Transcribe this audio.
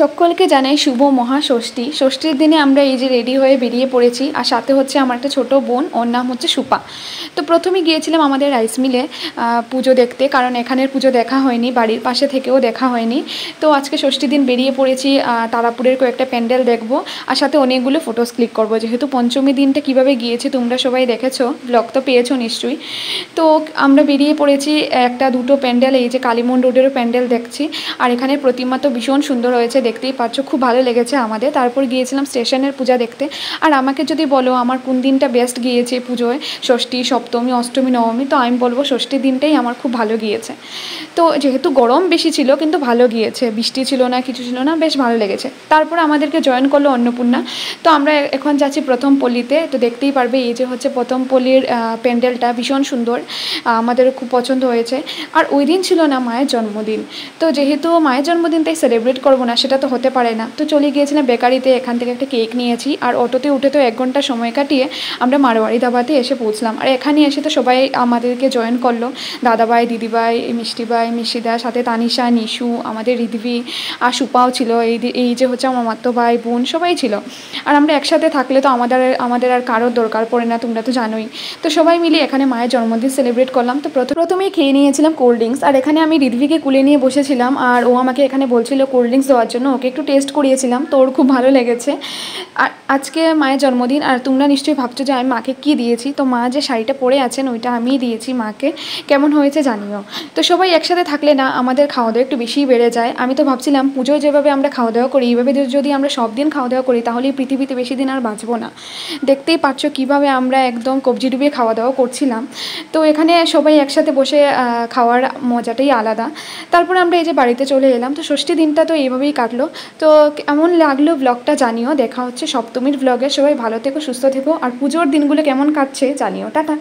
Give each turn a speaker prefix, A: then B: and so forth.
A: সকলকে জানাই শুভ মহাষষ্ঠী। ষষ্ঠীর দিনে আমরা এই যে রেডি হয়ে বেরিয়ে পড়েছি, আর সাথে হচ্ছে আমার একটা ছোটো বোন, ওর নাম হচ্ছে সুপা। তো প্রথমে গিয়েছিলাম আমাদের রাইস মিলে পুজো দেখতে, কারণ এখানের পুজো দেখা হয়নি, বাড়ির পাশে থেকেও দেখা হয়নি। তো আজকে ষষ্ঠীর দিন বেরিয়ে পড়েছি, তারাপুরের কয়েকটা প্যান্ডেল দেখবো, আর সাথে অনেকগুলো ফটোস ক্লিক করবো। যেহেতু পঞ্চমী দিনটা কীভাবে গিয়েছে তোমরা সবাই দেখেছো, ব্লগ তো পেয়েছো নিশ্চয়ই। তো আমরা বেরিয়ে পড়েছি, একটা দুটো প্যান্ডেল, এই যে কালীমন রোডেরও প্যান্ডেল দেখছি, আর এখানে প্রতিমা তো ভীষণ সুন্দর হয়েছে, দেখতেই পাচ্ছ, খুব ভালো লেগেছে আমাদের। তারপর গিয়েছিলাম স্টেশনের পূজা দেখতে। আর আমাকে যদি বলো আমার কোন দিনটা বেস্ট গিয়েছে পুজোয়, ষষ্ঠী, সপ্তমী, অষ্টমী, নবমী, তো আমি বলবো ষষ্ঠীর দিনটাই আমার খুব ভালো গিয়েছে। তো যেহেতু গরম বেশি ছিল কিন্তু ভালো গিয়েছে, বৃষ্টি ছিল না, কিছু ছিল না, বেশ ভালো লেগেছে। তারপর আমাদেরকে জয়েন করলো অন্নপূর্ণা। তো আমরা এখন যাচ্ছি প্রথম পল্লীতে। তো দেখতেই পারবে এই যে হচ্ছে প্রথম পল্লীর প্যান্ডেলটা ভীষণ সুন্দর, আমাদেরও খুব পছন্দ হয়েছে। আর ওই দিন ছিল না মায়ের জন্মদিন, তো যেহেতু মায়ের জন্মদিন তাই সেলিব্রেট করবো না, সেটা তো হতে পারে না। তো চলে গিয়েছিলাম বেকারিতে, এখান থেকে একটা কেক নিয়েছি, আর অটোতে উঠে তো 1 ঘন্টা সময় কাটিয়ে আমরা মারোয়ারি ধাবাতে এসে পৌঁছলাম। আর এখানে এসে তো সবাই আমাদেরকে জয়েন করলো, দাদাভাই, দিদিভাই, মিষ্টিভাই, মিষ্টিদা, সাথে তানিশা, নিশু, আমাদের ঋদ্বি, আর সুপাও ছিল, এই যে হচ্ছে আমার মামাতো ভাই, বোন, সবাই ছিল। আর আমরা একসাথে থাকলে তো আমাদের আর কারোর দরকার পড়ে না, তোমরা তো জানোই। তো সবাই মিলে এখানে মায়ের জন্মদিন সেলিব্রেট করলাম। তো প্রথমেই খেয়ে নিয়েছিলাম কোল্ড ড্রিঙ্কস, আর এখানে আমি ঋদ্বিকে কুলে নিয়ে বসেছিলাম, আর ও আমাকে এখানে বলছিল কোল্ড ড্রিঙ্কস দেওয়ার জন্য, ওকে একটু টেস্ট করিয়েছিলাম, তো ওর খুব ভালো লেগেছে। আর আজকে মায়ের জন্মদিন, আর তোমরা নিশ্চয়ই ভাবছো যে আমি মাকে কী দিয়েছি। তো মা যে শাড়িটা পরে আছেন ওইটা আমিই দিয়েছি মাকে, কেমন হয়েছে জানিও। তো সবাই একসাথে থাকলে না আমাদের খাওয়া দাওয়া একটু বেশিই বেড়ে যায়। আমি তো ভাবছিলাম পুজোয় যেভাবে আমরা খাওয়া দাওয়া করি, এইভাবে যদি আমরা সব দিন খাওয়া দাওয়া করি তাহলে এই পৃথিবীতে বেশি দিন আর বাঁচবো না। দেখতেই পাচ্ছ কীভাবে আমরা একদম কবজি ডুবিয়ে খাওয়া দাওয়া করছিলাম। তো এখানে সবাই একসাথে বসে খাওয়ার মজাটাই আলাদা। তারপরে আমরা এই যে বাড়িতে চলে এলাম। তো ষষ্ঠী দিনটা তো এইভাবেই কাটলো। তো কেমন লাগলো ব্লগটা জানিও। দেখা হচ্ছে সপ্তমীর ব্লগে। সবাই ভালো থেকো, সুস্থ থেকো, আর পুজোর দিনগুলো কেমন কাটছে জানিও। টাটা।